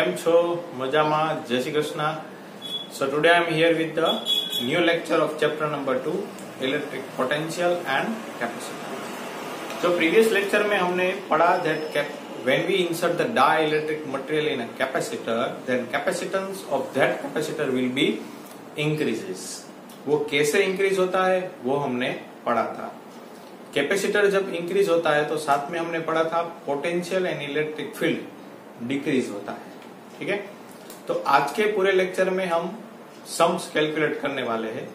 કેમ છો? મજામાં? જય Shri Krishna. So today I am here with the new lecture of chapter number 2, electric potential and capacitance. So previous lecture में हमने पढ़ा that when we insert the dielectric material in a capacitor, then capacitance of that capacitor will be increases. वो कैसे increase होता है वो हमने पढ़ा था. कैपेसिटर जब इंक्रीज होता है तो साथ में हमने पढ़ा था potential and electric field decrease होता है. ठीक है, तो आज के पूरे लेक्चर में हम सम्स कैलकुलेट करने वाले हैं.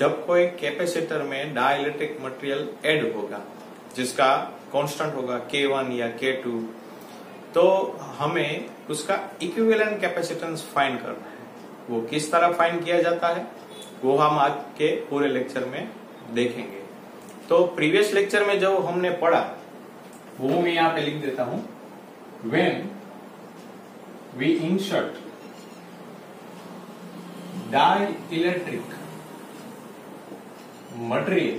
जब कोई कैपेसिटर में डाइलेक्ट्रिक मटेरियल ऐड होगा जिसका कांस्टेंट होगा K1 या K2, तो हमें उसका इक्विवेलेंट कैपेसिटेंस फाइंड करना है. वो किस तरह फाइंड किया जाता है वो हम आज के पूरे लेक्चर में देखेंगे. तो प्रीवियस लेक्चर में जो हमने पढ़ा वो मैं यहां पे लिख देता हूं. When we insert dielectric material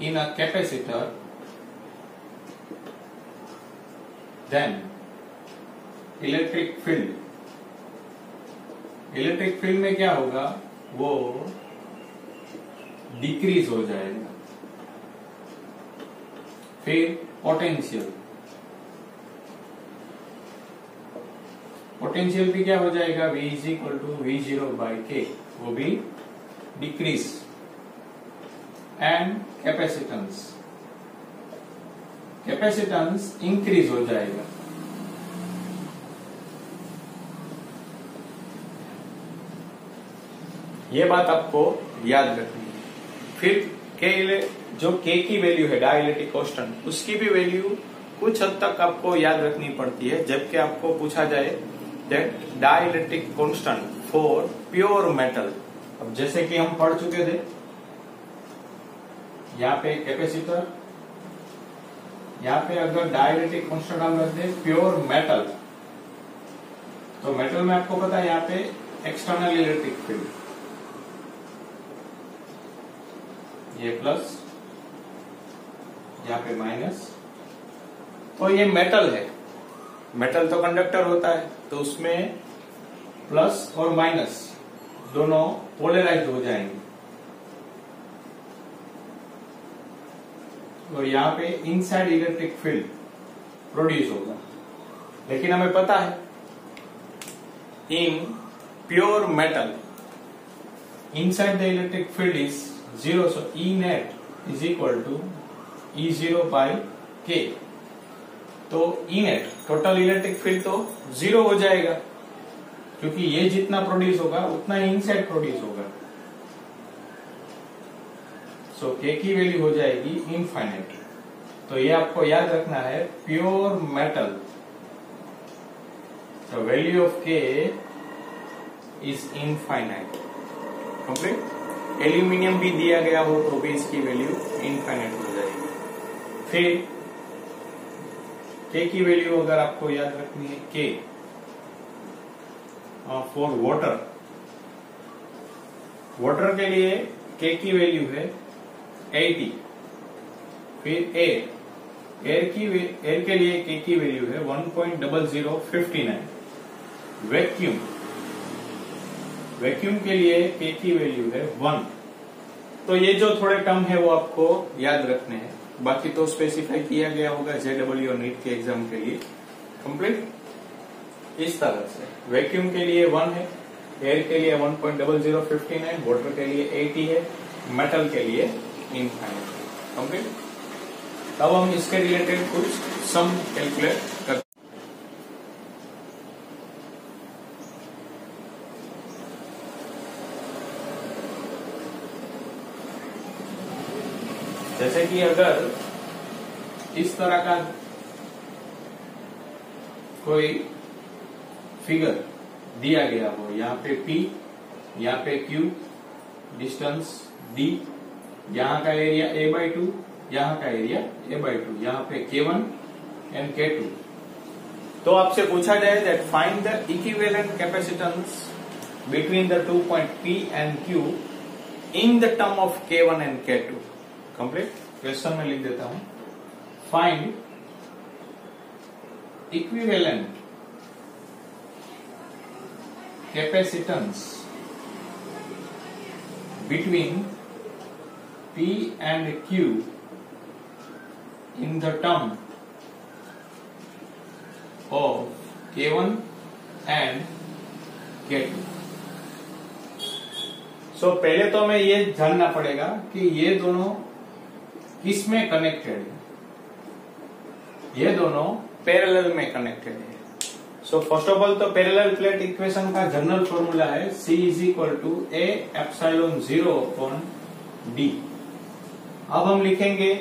in a capacitor, then electric field में क्या होगा, वो डिक्रीज हो जाएगा. फिर पोटेंशियल भी क्या हो जाएगा, V is equal to V0 by K, वो भी डिक्रीज. एंड कैपेसिटेंस इंक्रीज हो जाएगा. ये बात आपको याद रखनी है. फिर जो K की वैल्यू है डाइलेक्ट्रिक कांस्टेंट, उसकी भी वैल्यू कुछ हद तक आपको याद रखनी पड़ती है. जबकि आपको पूछा जाए that dielectric constant for pure metal, अब जैसे कि हम पढ़ चुके थे, यहाँ पे कैपेसिटर, यहाँ पे अगर डाइलेक्ट्रिक कांस्टेंट हम रख दें प्योर मेटल, तो मेटल में आपको पता है यहाँ पे एक्सटर्नल इलेक्ट्रिक फील्ड, ये प्लस, यहाँ पे माइनस. तो ये मेटल है, मेटल तो कंडक्टर होता है, तो उसमें प्लस और माइनस दोनों पोलराइज्ड हो जाएंगे. और यहाँ पे इनसाइड इलेक्ट्रिक फील्ड प्रोड्यूस होगा. लेकिन हमें पता है in pure metal inside the electric field is 0, so E net is equal to E0 by K. तो E net total electric field तो 0 हो जाएगा, क्योंकि ये जितना प्रोड्यूस होगा उतना ही इनसाइड प्रोड्यूस होगा. सो K की वैल्यू हो जाएगी इनफाइनाइट. तो ये आपको याद रखना है, pure metal the value of K is infinite. Complete. Aluminium भी दिया गया हो तो भी इसकी वैल्यू इनफाइनाइट हो जाएगी. फिर K की वैल्यू अगर आपको याद रखनी है, K फॉर वाटर के लिए K की वैल्यू है 80. फिर एयर के लिए K की वैल्यू है 1.0059. वैक्यूम के लिए K की वैल्यू है 1. तो ये जो थोड़े टर्म है वो आपको याद रखने हैं. बाकी तो स्पेसिफाई किया गया होगा JEE और नीट के एग्जाम के लिए. कंप्लीट. इस तरह से वैक्यूम के लिए 1 है, एयर के लिए 1.0059, वाटर के लिए 80 है, मेटल के लिए इनफाइनाइट. कंप्लीट. तब हम इसके रिलेटेड कुछ सम कैलकुलेट करते हैं. जैसे कि अगर इस तरह का कोई फिगर दिया गया हो, यहाँ पे P, यहाँ पे Q, डिस्टेंस D, यहाँ का एरिया A/2, यहाँ का एरिया A/2, यहाँ पे K1 एंड K2. तो आपसे पूछा जाए that find the equivalent capacitance between the 2 point P and Q in the term of K1 and K2. Complete. Question में लिख देता हूं, find equivalent capacitance between P and Q in the term of K1 and K2. So पहले तो हमें ये जानना पड़ेगा कि ये दोनों किसमें कनेक्टेड है। ये दोनों पैरेलल में कनेक्टेड है। सो फर्स्ट ऑफ ऑल तो पैरेलल प्लेट इक्वेशन का जनरल फॉर्मूला है C is equal to A epsilon 0 upon D। अब हम लिखेंगे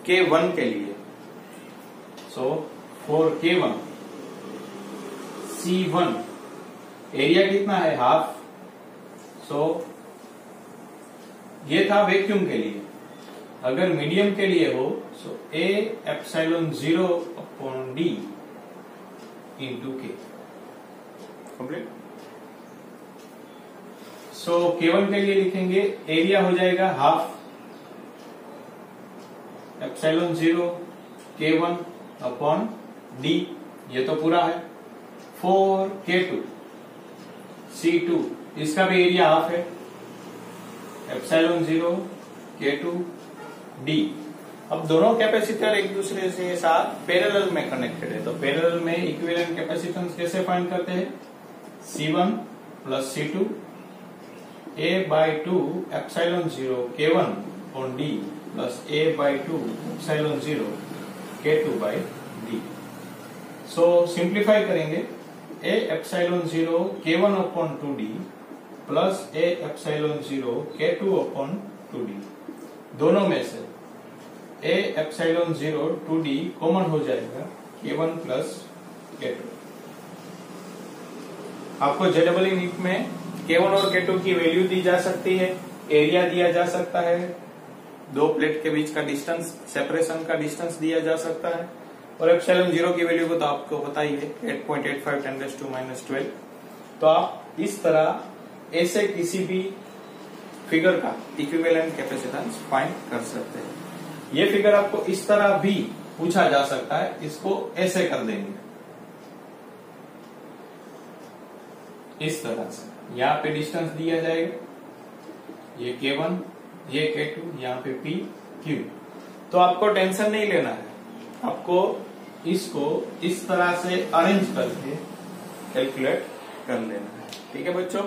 K1 के लिए। So for K1 C1 area कितना है, हाफ। सो ये था वैक्यूम के लिए। अगर मीडियम के लिए हो सो A epsilon 0 upon D into K complete. So K1 के लिए लिखेंगे एरिया हो जाएगा half epsilon 0 K1 upon D, ये तो पूरा है। फॉर K2 C2 इसका भी एरिया हाफ है एप्सिलॉन 0 K2 D। अब दोनों कैपेसिटर एक दूसरे से साथ पैरेलल में कनेक्टेड है, तो पैरेलल में इक्विवेलेंट कैपेसिटेंस कैसे फाइंड करते हैं, C1 plus C2 A by 2 epsilon 0 K1 on D plus A by 2 epsilon 0 K2 by D। So simplify करेंगे A epsilon 0 K1 upon 2D plus A epsilon 0 K2 upon 2D। दोनों में से A epsilon 0 2D common हो जाएगा K1 plus K2। आपको जेडबल NEET में K1 और K2 की वैल्यू दी जा सकती है, एरिया दिया जा सकता है, दो प्लेट के बीच का डिस्टेंस, सेपरेशन का डिस्टेंस दिया जा सकता है, और एप्सिलॉन 0 की वैल्यू को तो आपको पता ही है 8.85 10⁻12। तो आप इस तरह ऐसे किसी भी फिगर का इक्विवेलेंट कैपेसिटेंस फाइंड कर सकते हैं। ये फिगर आपको इस तरह भी पूछा जा सकता है, इसको ऐसे कर देंगे, इस तरह से। यहाँ पे डिस्टेंस दिया जाएगा, ये K1 ये K2, यहाँ पे P Q। तो आपको टेंशन नहीं लेना है, आपको इसको इस तरह से अरेंज करके कैलकुलेट कर लेना है। ठीक है बच्चों।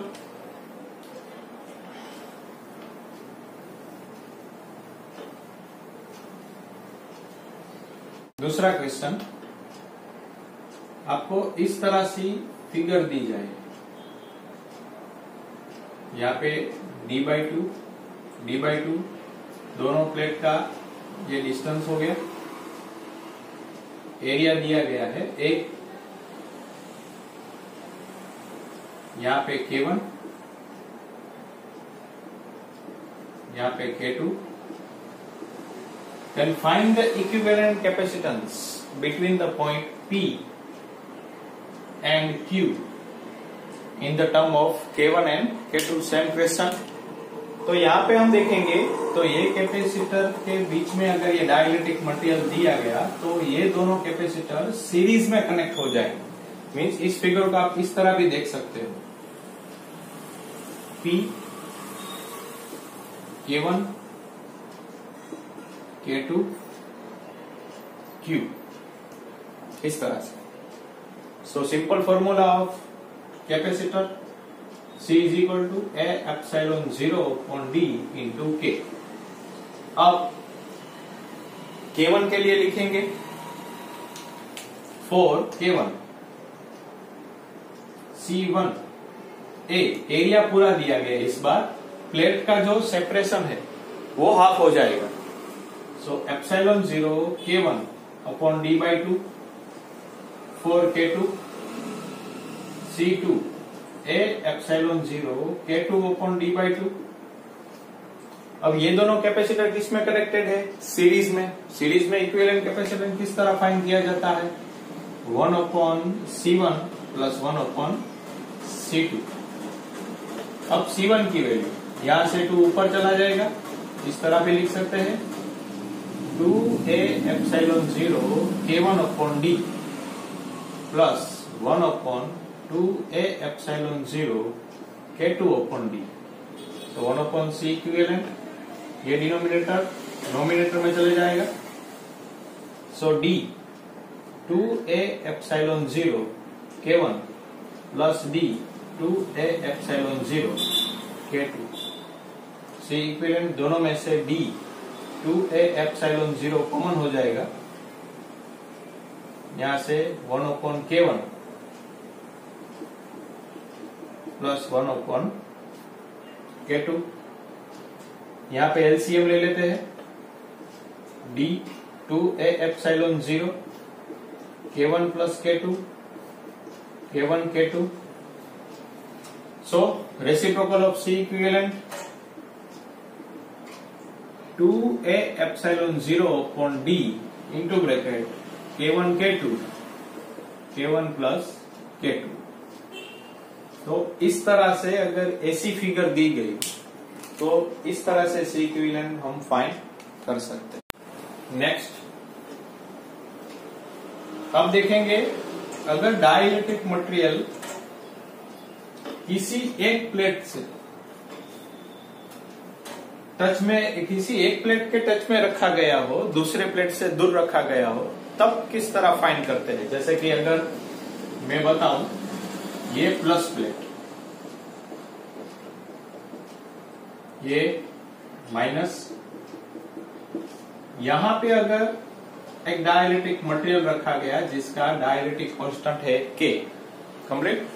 दूसरा क्वेश्चन, आपको इस तरह से फिगर दी जाए, यहाँ पे D/2 दोनों प्लेट का ये डिस्टेंस हो गया, एरिया दिया गया है एक, यहाँ पे K1, यहाँ पे K2। Then find the equivalent capacitance between the point P and Q in the term of K1 and K2। Same question. तो यहाँ पे हम देखेंगे तो ये कैपेसिटर के बीच में अगर ये डाइलेक्ट्रिक मटेरियल दिया गया तो ये दोनों कैपेसिटर सीरीज में कनेक्ट हो जाएंगे। मींस इस फिगर को आप इस तरह भी देख सकते हो, P K1 K2 Q, इस तरह से। So simple formula of capacitor C is equal to A epsilon 0 upon D into K। अब K1 के लिए लिखेंगे, for K1 C1 A area पूरा दिया गया है, इस बार प्लेट का जो सेपरेशन है वो हाफ हो जाएगा। So epsilon 0 K1 upon D/2 for K2 C2 A epsilon 0 K2 upon D/2। अब ये दोनों कैपेसिटर किस में कनेक्टेड है, सीरीज में। सीरीज में इक्विवेलेंट कैपेसिटेंस किस तरह फाइंड किया जाता है, 1 upon C1 plus 1 upon C2। अब C1 की वैल्यू यहां से 2 ऊपर चला जाएगा, इस तरह भी लिख सकते हैं 2A epsilon 0 K1 upon D plus 1/2a epsilon 0 K2/d। तो 1/c इक्विवेलेंट, ये डिनोमिनेटर नोमिनेटर में चले जाएगा। सो d 2a epsilon 0 K1 plus d 2a epsilon 0 K2। C equivalent दोनों में से d 2a एप्सिलॉन 0 कॉमन हो जाएगा, यहां से 1/K1 प्लस 1/K2। यहां पे एलसीएम ले लेते हैं, d 2a epsilon 0 K1 plus K2 K1 K2। So reciprocal of C equivalent 2a epsilon 0 upon d into bracket K1 K2 K1 plus K2। तो इस तरह से अगर ऐसी फिगर दी गई तो इस तरह से C इक्विवेलेंट हम फाइंड कर सकते हैं। नेक्स्ट अब देखेंगे, अगर डाइलेक्ट्रिक मटेरियल किसी एक प्लेट से टच में, किसी एक प्लेट के टच में रखा गया हो, दूसरे प्लेट से दूर रखा गया हो, तब किस तरह फाइंड करते हैं। जैसे कि अगर मैं बताऊं, ये प्लस प्लेट, ये माइनस, यहां पे अगर एक डाइलेक्ट्रिक मटेरियल रखा गया जिसका डाइलेक्ट्रिक कांस्टेंट है K, कंप्लीट।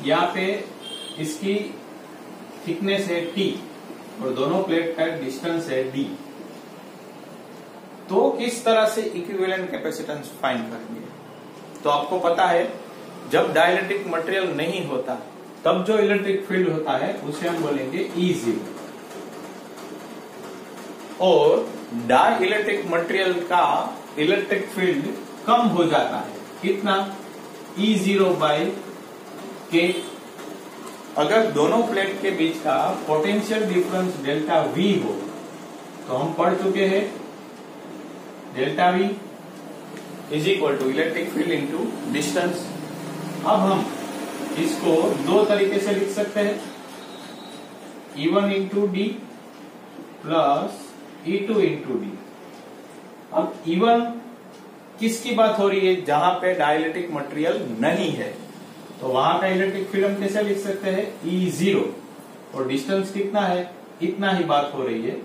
यहाँ पे इसकी थिकनेस है T और दोनों प्लेट का डिस्टेंस है D। तो किस तरह से इक्विवेलेंट कैपेसिटेंस फाइंड करेंगे। तो आपको पता है, जब डाइलेक्ट्रिक मटेरियल नहीं होता तब जो इलेक्ट्रिक फील्ड होता है उसे हम बोलेंगे E0, और डाई इलेक्ट्रिक मटेरियल का इलेक्ट्रिक फील्ड कम हो जाता है, कितना, E0/K। अगर दोनों प्लेट के बीच का पोटेंशियल डिफरेंस डेल्टा V हो, तो हम पढ़ चुके हैं delta V is equal to electric field into distance. अब हम इसको दो तरीके से लिख सकते हैं, E1 into D plus E2 into D. अब E1 किसकी बात हो रही है, जहां पे डाइलेक्ट्रिक मटेरियल नहीं है, तो वहां का इलेक्ट्रिक फील्ड हम कैसे लिख सकते हैं, E0, और डिस्टेंस कितना है, इतना ही बात हो रही है।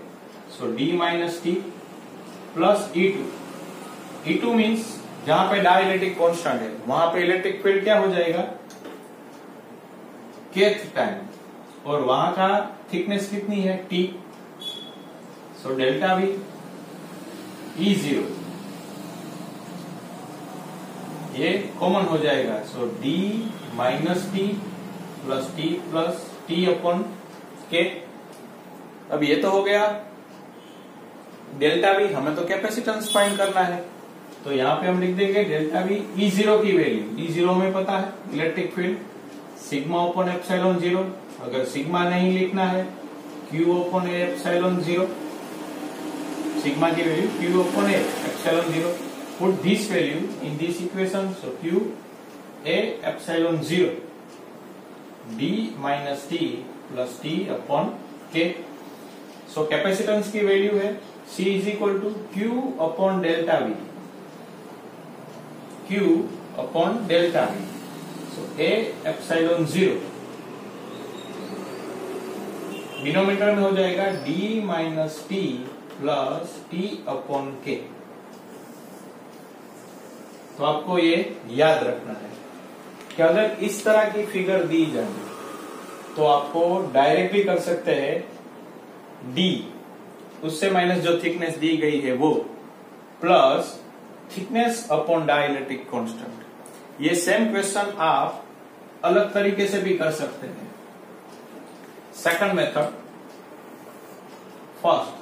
सो d minus t plus E2। E2 means जहां पे डाइलेक्ट्रिक कांस्टेंट है वहां पे इलेक्ट्रिक फील्ड क्या हो जाएगा, kth टाइम, और वहां का थिकनेस कितनी है, T। So delta V E0 ये कॉमन हो जाएगा। सो d minus t plus T plus t upon के। अब ये तो हो गया डेल्टा V, हमें तो कैपेसिटेंस फाइंड करना है, तो यहाँ पे हम लिख देंगे डेल्टा V E0 की वैल्यू, E0 में पता है electric field sigma upon epsilon 0। अगर सिग्मा नहीं लिखना है, Q upon A epsilon 0, sigma की value Q upon A epsilon 0। Put this value in this equation, so Q A epsilon 0 d minus t plus t upon K. So capacitance की value है C is equal to Q upon delta V, Q upon delta V। So A epsilon 0 denominator में हो जाएगा d minus t plus t upon के। तो आपको ये याद रखना है कि अगर इस तरह की फिगर दी जाए तो आपको डायरेक्ट भी कर सकते हैं, d उससे माइनस जो थिकनेस दी गई है वो, plus thickness upon dielectric constant. ये सेम क्वेश्चन आप अलग तरीके से भी कर सकते हैं। सेकंड मेथड, फर्स्ट,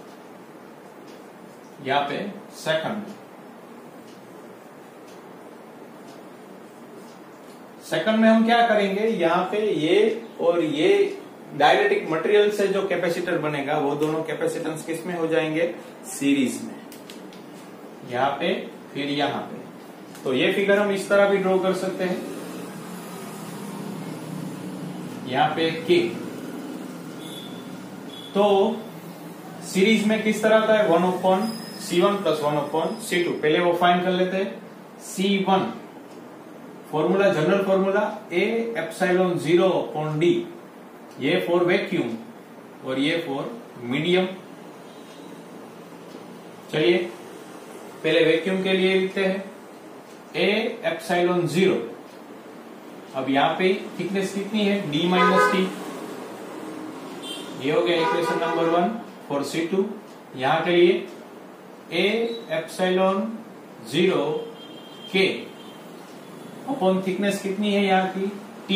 यहां पे सेकंड में हम क्या करेंगे, यहां पे ये और ये डाइलेक्ट्रिक मटेरियल से जो कैपेसिटर बनेगा वो दोनों कैपेसिटेंस किस में हो जाएंगे, सीरीज में, यहां पे फिर यहां पे। तो ये फिगर हम इस तरह भी ड्रॉ कर सकते हैं, यहाँ पे K। तो सीरीज में किस तरह का है, 1/C1 प्लस 1/C2। पहले वो फाइंड कर लेते हैं। C1 formula, general formula A epsilon 0/D, ये फॉर वैक्यूम और ये फॉर मीडियम। चलिए पहले वैक्यूम के लिए लिखते हैं A एप्सिलॉन 0। अब यहाँ पे थिकनेस कितनी है, D माइनस T। ये हो गया इक्वेशन नंबर 1 फॉर C2। यहाँ के लिए A epsilon 0 K upon thickness कितनी है यहाँ की, T।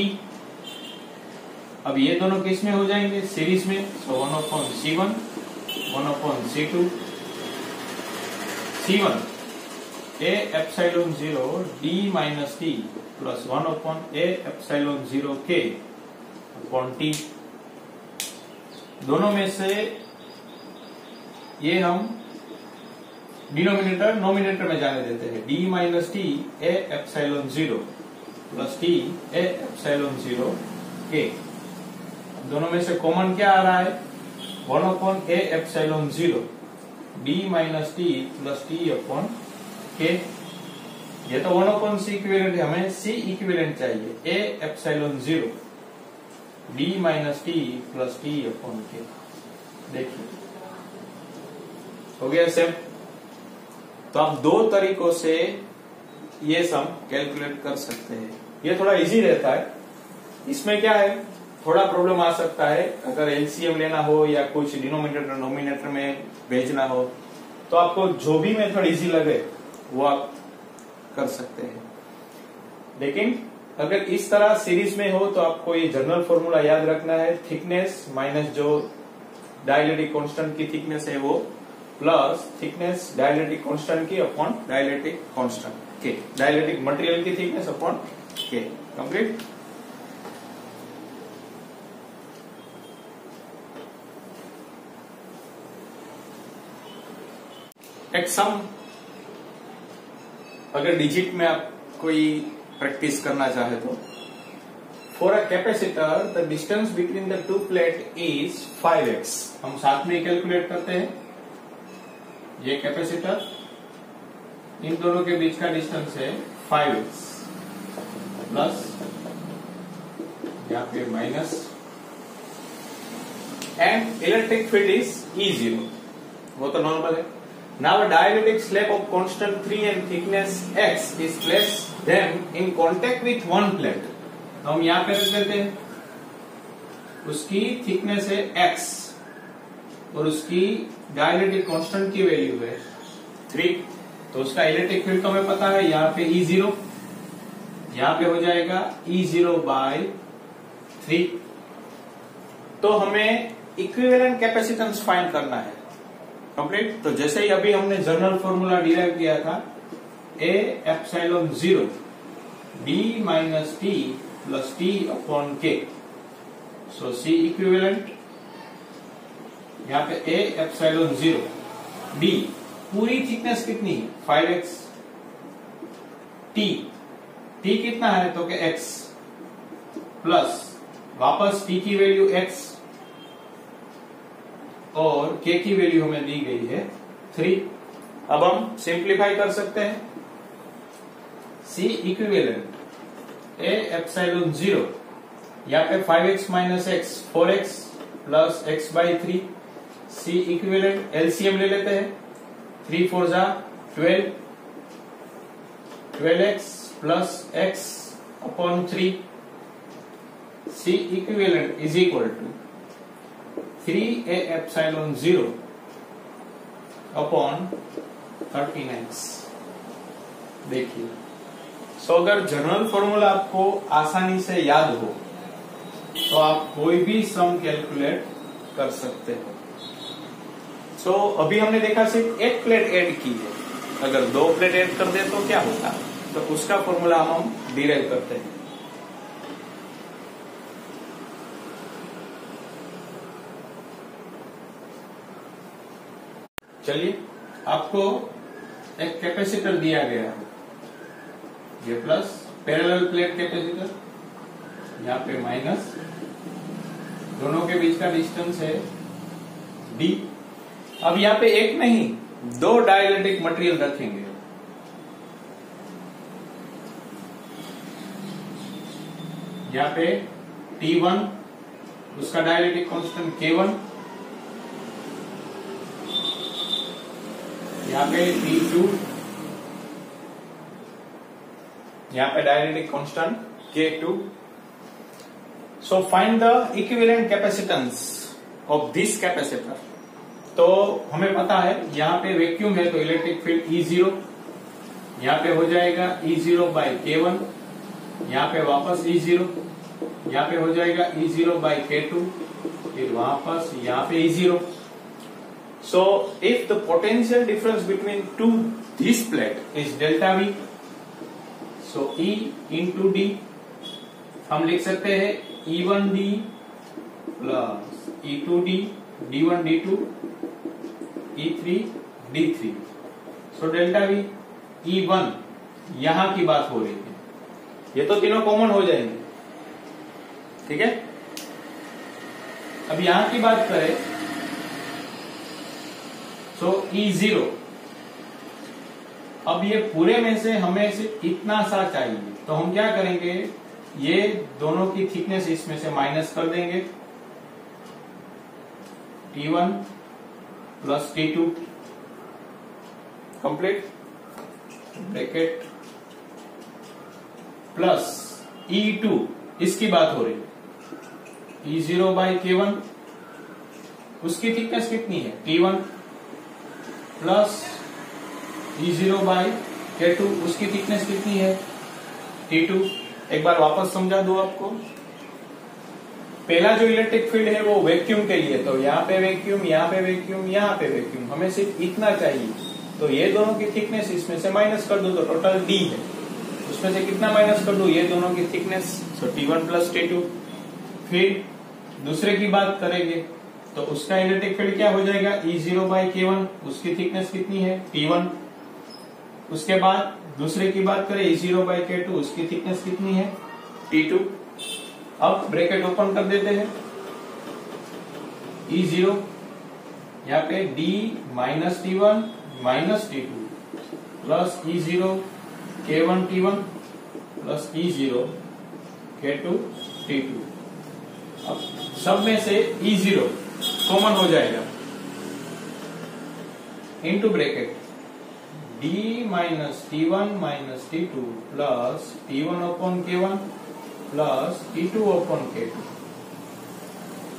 अब ये दोनों किस में हो जाएंगे, सीरीज में। सो 1/C1 1/C2। C1 A epsilon 0 D minus T plus 1/A epsilon 0 K upon T। दोनों में से ये हम डिनोमिनेटर नोमिनेटर में जाने देते हैं। D minus T A epsilon 0 plus T A epsilon 0 K। दोनों में से कॉमन क्या आ रहा है, 1/A epsilon 0 D minus T plus T upon K। ये तो 1/C इक्विवेलेंट है, हमें C इक्विवेलेंट चाहिए। A epsilon 0 D minus T plus T upon K। देखिए हो गया सेम। तो आप दो तरीकों से ये सम कैलकुलेट कर सकते हैं। ये थोड़ा इजी रहता है। इसमें क्या है, थोड़ा प्रॉब्लम आ सकता है अगर एलसीएम लेना हो या कुछ डिनोमिनेटर नोमिनेटर में भेजना हो, तो आपको जो भी मेथड इजी लगे वो आप कर सकते हैं। लेकिन अगर इस तरह सीरीज में हो तो आपको ये जनरल फॉर्मूला याद रखना है, थिकनेस माइनस जो डाइलेक्ट्रिक कांस्टेंट की थिकनेस है वो, प्लस थिकनेस डाइलेक्ट्रिक कांस्टेंट की अपॉन डाइलेक्ट्रिक कांस्टेंट के, डाइलेक्ट्रिक मटेरियल की थिकनेस अपॉन के। कंप्लीट। एक सम अगर डिजिट में आप कोई प्रैक्टिस करना चाहे तो, for a capacitor the distance between the two plate is 5x। हम साथ में कैलकुलेट करते हैं। ये कैपेसिटर, इन दोनों के बीच का डिस्टेंस है 5x प्लस यहाँ पे minus, and electric field is E0, वो तो नॉर्मल है। Now a dielectric slab of constant 3 and thickness x is placed them in contact with one plate। तो हम यहाँ पे रख देते हैं, उसकी थिकनेस है x और उसकी डाइलेक्ट्रिक कांस्टेंट की वैल्यू है 3। तो उसका इलेक्ट्रिक फील्ड तो हमें पता है, यहाँ पे E0, यहाँ पे हो जाएगा E0/3। तो हमें इक्विवेलेंट कैपेसिटेंस फाइंड करना है। कंप्लीट। तो जैसे ही अभी हमने जनरल फॉर्मूला डिराइव किया था, A epsilon 0 D minus T plus T upon K। So C equivalent, यहाँ पे A एप्सिलॉन 0 D, पूरी थिकनेस कितनी है 5x, T कितना है तो के x, प्लस वापस T की वैल्यू x और K की वैल्यू हमें दी गई है 3। अब हम सिंप्लीफाई कर सकते हैं। C इक्विवेलेंट A एप्सिलॉन 0, यहाँ पे 5x minus x 4x plus x/3। C equivalent LCM ले लेते हैं, 3 4 जा 12, 12x plus x upon 3। C equivalent is equal to 3A epsilon 0 upon 13x। देखिए, सो अगर जनरल फॉर्मूला आपको आसानी से याद हो तो आप कोई भी सम कैलकुलेट कर सकते हो। सो अभी हमने देखा सिर्फ एक प्लेट ऐड की है, अगर 2 प्लेट ऐड कर दे तो क्या होता, तो उसका फॉर्मूला हम डिराइव करते हैं। चलिए, आपको एक कैपेसिटर दिया गया है, ये प्लस, पैरेलल प्लेट कैपेसिटर, यहाँ पे माइनस, दोनों के बीच का डिस्टेंस है d। अब यहाँ पे एक नहीं, दो डाइलेक्ट्रिक मटेरियल रखेंगे। यहाँ पे T1, उसका डाइलेक्ट्रिक कांस्टेंट K1, यहाँ पे T2, यहाँ पे dielectric constant K2। So find the equivalent capacitance of this capacitor. तो हमें पता है यहाँ पे वैक्यूम है तो इलेक्ट्रिक फील्ड E0, यहाँ पे हो जाएगा E0 by K1, यहाँ पे वापस E0, यहाँ पे हो जाएगा E0 by K2, फिर वापस यहाँ पे E0। So if the potential difference between this plate is delta V, so E into D हम लिख सकते हैं E1D plus E2D, D1 D2, E3 D3। So delta V E1 यहां की बात हो रही है, ये तो तीनों कॉमन हो जाएंगे, ठीक है। अब यहां की बात करें तो E0, अब ये पूरे में से हमें सिर्फ इतना सा चाहिए, तो हम क्या करेंगे, ये दोनों की थिकनेस इसमें से माइनस कर देंगे, T1 plus T2 complete bracket plus E2, इसकी बात हो रही है, E0 by K1, उसकी थिकनेस कितनी है T1 plus E0 by K2, उसकी थिकनेस कितनी है T2। एक बार वापस समझा दो आपको, पहला जो इलेक्ट्रिक फील्ड है वो वैक्यूम के लिए, तो यहाँ पे वैक्यूम, यहाँ पे वैक्यूम, यहाँ पे वैक्यूम, हमें सिर्फ इतना चाहिए, तो ये दोनों की थिकनेस इसमें से माइनस कर दो तो टोटल D है, उसमें से कितना माइनस कर दो, ये दोनों की थिकनेस, सो T1 प्लस T2। फिर दूसरे की बात करेंगे तो उसका इलेक्ट्रिक फील्ड क्या हो जाएगा, E0 by K1, उसकी थिकनेस कितनी है T1। उसके बाद दूसरे की बात करें E0 by K2, उसकी थिकनेस कितनी है T2। अब ब्रैकेट ओपन कर देते हैं, E0 यहाँ पे D minus T1 minus T2 plus E0 K1 T1 plus E0 K2 T2। अब सब में से E0 कॉमन हो जाएगा, into bracket D minus T1 minus T2 plus T1 upon K1 plus T2 upon K2।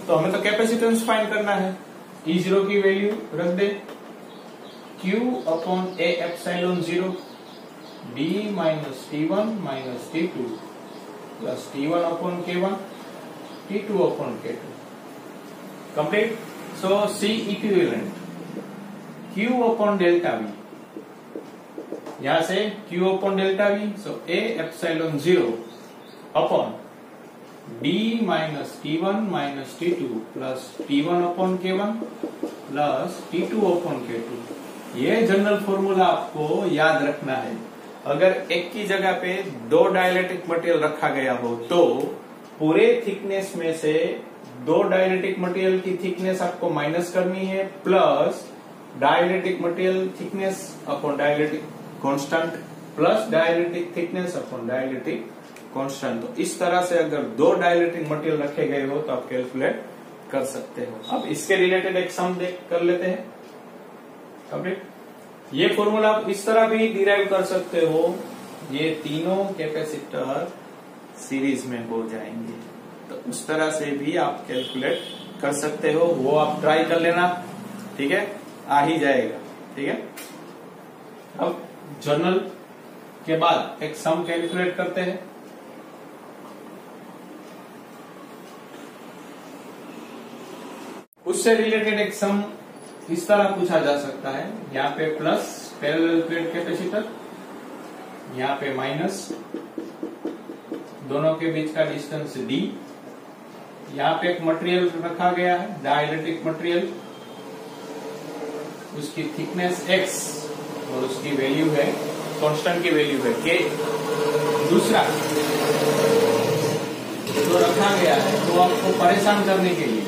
तो हमें तो कैपेसिटेंस फाइंड करना है, E0 की वैल्यू रख दे Q upon A epsilon 0 D minus T1 minus T2 plus T1 upon K1 T2 upon K2 complete. So C equivalent Q upon delta V, यहां से Q upon delta V, so A epsilon 0 upon D minus T1 minus T2 plus T1 upon K1 plus T2 upon K2। ये general formula आपको याद रखना है। अगर एक की जगह पे दो डाइलेक्ट्रिक मटेरियल रखा गया हो तो पूरे थिकनेस में से दो डाइलेक्ट्रिक मटेरियल की थिकनेस आपको माइनस करनी है, plus dielectric material thickness upon dielectric constant plus dielectric thickness upon dielectric constant. तो इस तरह से अगर दो डाइलेक्ट्रिक मटेरियल रखे गए हो तो आप कैलकुलेट कर सकते हो। अब इसके रिलेटेड एक सम कर लेते हैं कंप्लीट। ये फॉर्मूला आप इस तरह भी डिराइव कर सकते हो, ये तीनों कैपेसिटर सीरीज में हो जाएंगे, तो उस तरह से भी आप कैलकुलेट कर सकते हो, वो आप ट्राई कर लेना, ठीक है, आ ही जाएगा, ठीक है। अब जर्नल के बाद एक सम कैलकुलेट करते हैं। उससे रिलेटेड एक सम इस तरह पूछा जा सकता है, यहाँ पे प्लस पैरेलल प्लेट कैपेसिटर, यहाँ पे माइनस, दोनों के बीच का डिस्टेंस D, यहाँ पे एक मटेरियल रखा गया है डाइलेक्ट्रिक मटेरियल, उसकी थिकनेस X और उसकी वैल्यू है, कांस्टेंट की वैल्यू है K। दूसरा जो रखा गया है तो आपको परेशान करने के लिए,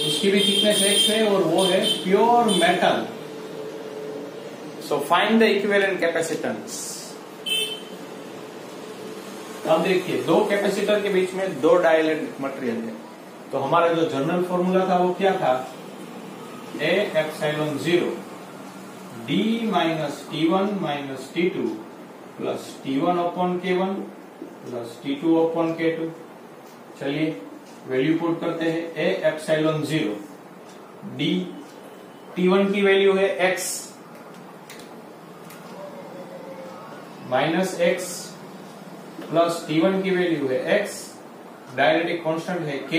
उसकी भी थिकनेस x है और वो है pure metal. So find the equivalent capacitance. अब देखिए, दो कैपेसिटर के बीच में दो डाइलेक्ट्रिक मटेरियल है, तो हमारा जो जनरल फॉर्मूला था वो क्या था? A epsilon 0 d minus T1 minus T2 plus T1 upon K1 plus T2 upon K2। चलिए वैल्यू पुट करते हैं। A एप्सिलॉन 0 d, T1 की वैल्यू है x minus x plus T1 की वैल्यू है x, डाइलेक्ट्रिक कांस्टेंट है K,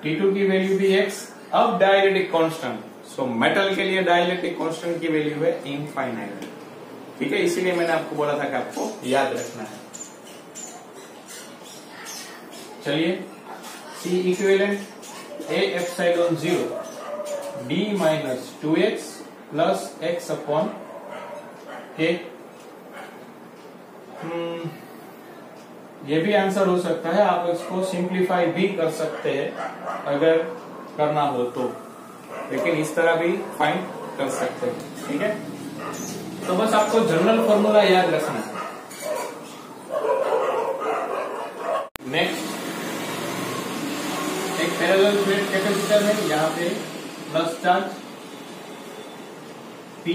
T2 की value भी x। अब डाइलेक्ट्रिक कांस्टेंट, सो मेटल के लिए डाइलेक्ट्रिक कांस्टेंट की वैल्यू है इनफाइनाइट। ठीक है, इसीलिए मैंने आपको बोला था कि आपको याद रखना है। चलिए, C equivalent A epsilon 0 d minus 2x plus x upon K। ये भी आंसर हो सकता है, आप इसको सिंप्लीफाई भी कर सकते हैं अगर करना हो तो, लेकिन इस तरह भी फाइंड कर सकते हैं। ठीक है, तो बस आपको जनरल फॉर्मूला याद रखना है। नेक्स्ट, एक पैरेलल प्लेट कैपेसिटर है, यहाँ पे प्लस चार्ज P,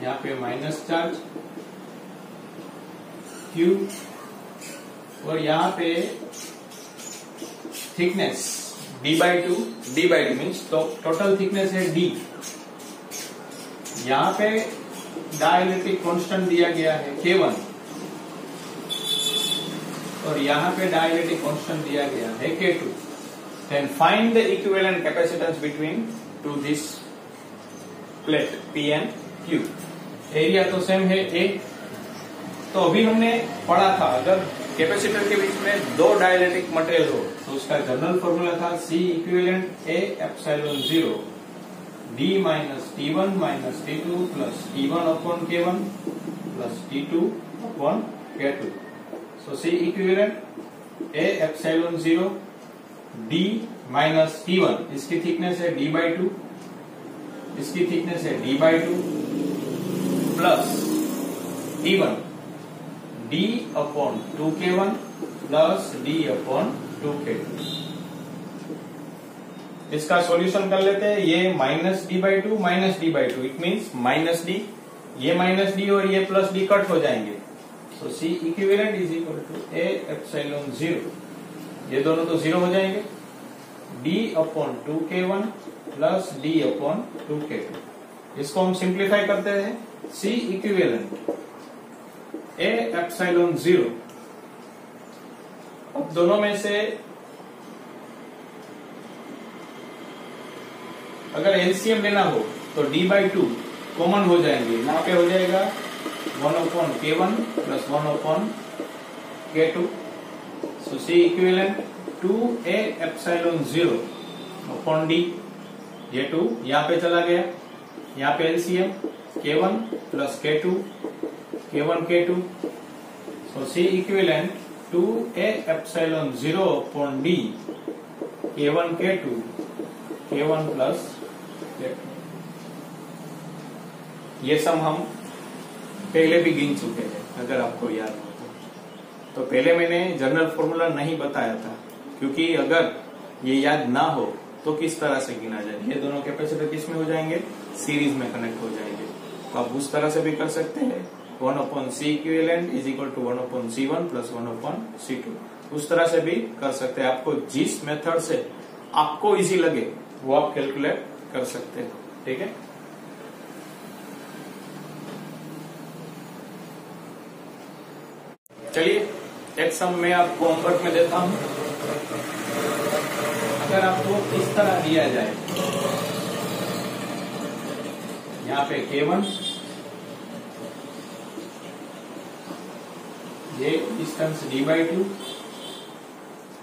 यहाँ पे माइनस चार्ज Q, और यहाँ पे थिकनेस d/2 मीन्स तो टोटल थिकनेस है d। यहाँ पे डाइलेक्ट्रिक कांस्टेंट दिया गया है K1 और यहाँ पे डाइलेक्ट्रिक कांस्टेंट दिया गया है K2। Then find the equivalent capacitance between two this plate P and Q। Area तो सेम है A। तो अभी हमने पढ़ा था, अगर कैपेसिटर के बीच में दो डाइलेक्ट्रिक मटेरियल हो तो उसका जनरल फॉर्मूला था C equivalent A epsilon 0 d minus T1 minus T2 plus T1 upon K1 plus T2 upon K2। So C equivalent A epsilon 0 d minus T1, इसकी थिकनेस है d/2, इसकी thickness है d/2 plus T1 d upon 2K1 plus d upon 2K2। इसका solution कर लेते हैं। ये minus d/2 minus d/2, it means minus d, ये माइनस d और ये प्लस d कट हो जाएंगे। So C equivalent is equal to A epsilon 0, ये दोनों तो 0 हो जाएंगे, d upon 2K1 plus d upon 2K2। इसको हम सिंप्लीफाई करते हैं। C इक्विवेलेंट A एप्सिलॉन 0, अब दोनों में से अगर एलसीएम लेना हो तो d/2 कॉमन हो जाएंगे, यहाँ पे हो जाएगा 1 upon K1 plus 1 upon K2। सो C equivalent 2A epsilon 0 upon d, ये 2 यहाँ पे चला गया, यहाँ पे LCM K1 plus K2 K1 K2। सो C equivalent 2A epsilon 0 upon d K1 K2 K1 plus K2। ये सम हम पहले भी गिन चुके हैं, अगर आपको याद हो तो पहले मैंने जनरल फॉर्मूला नहीं बताया था, क्योंकि अगर ये याद ना हो तो किस तरह से गिना जाए। ये दोनों कैपेसिटर किस में हो जाएंगे? सीरीज में कनेक्ट हो जाएंगे। तो आप उस तरह से भी कर सकते हैं, 1 upon C equivalent is equal to 1 upon C1 plus 1 upon C2, उस तरह से भी कर सकते हैं। आपको जिस मेथड से आपको इजी लगे वो आप कैलकुलेट कर सकते हैं। ठीक है, चलिए एक सम मैं आपको होमवर्क में देता हूं। अगर आपको इस तरह दिया जाए, यहाँ पे K1, ये डिस्टेंस d/2,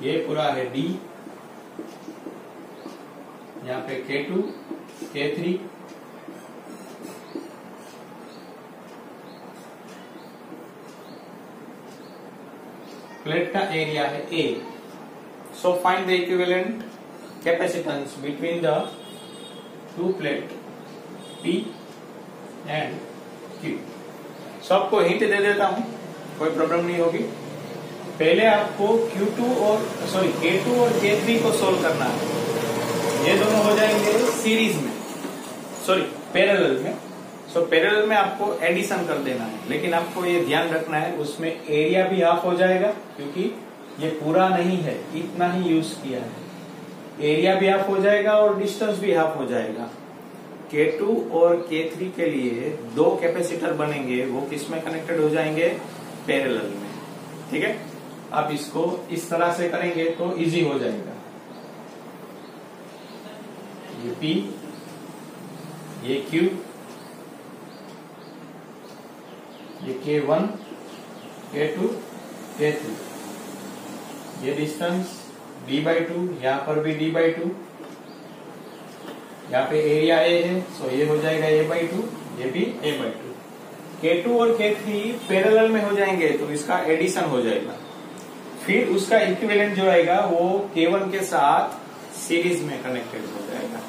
ये पूरा है d, यहाँ पे K2 K3, प्लेट का एरिया है A. So find the equivalent capacitance between the two plate P and Q. So आपको हिंट दे देता हूं, कोई प्रॉब्लम नहीं होगी। पहले आपको Q2 और K2 और K3 को सोल्व करना है। ये दोनों हो जाएंगे सीरीज में, पैरेलल में। पैरेलल में आपको एडिशन कर देना है, लेकिन आपको ये ध्यान रखना है उसमें एरिया भी हाफ हो जाएगा, क्योंकि ये पूरा नहीं है, इतना ही यूज किया है। एरिया भी हाफ हो जाएगा और डिस्टेंस भी हाफ हो जाएगा। K2 और K3 के लिए दो कैपेसिटर बनेंगे, वो किसमें कनेक्टेड हो जाएंगे? पैरेलल में। ठीक है, आप इसको इस तरह से करेंगे तो इजी हो जाएगा। ये P, ये Q, ये K1, K2, K3, ये डिस्टेंस D/2, यहाँ पर भी D/2, यहाँ पे एरिया A है, सो ये हो जाएगा A/2, ये भी A/2। K2 और K3 पैरेलल में हो जाएंगे तो इसका एडिशन हो जाएगा। फिर उसका इक्विवेलेंट जो आएगा वो K1 के साथ सीरीज में कनेक्टेड हो जाएगा।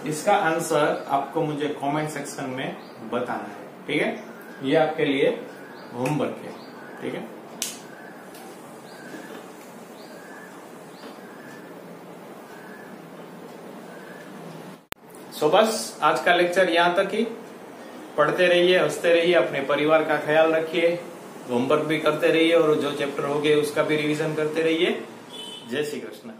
इसका आंसर आपको मुझे कमेंट सेक्शन में बताना है। ठीक है, ये आपके लिए होमवर्क है। ठीक है, बस आज का लेक्चर यहाँ तक ही। पढ़ते रहिए, हंसते रहिए, अपने परिवार का ख्याल रखिए, होमवर्क भी करते रहिए और जो चैप्टर हो गए उसका भी रिवीजन करते रहिए। जय श्री कृष्ण।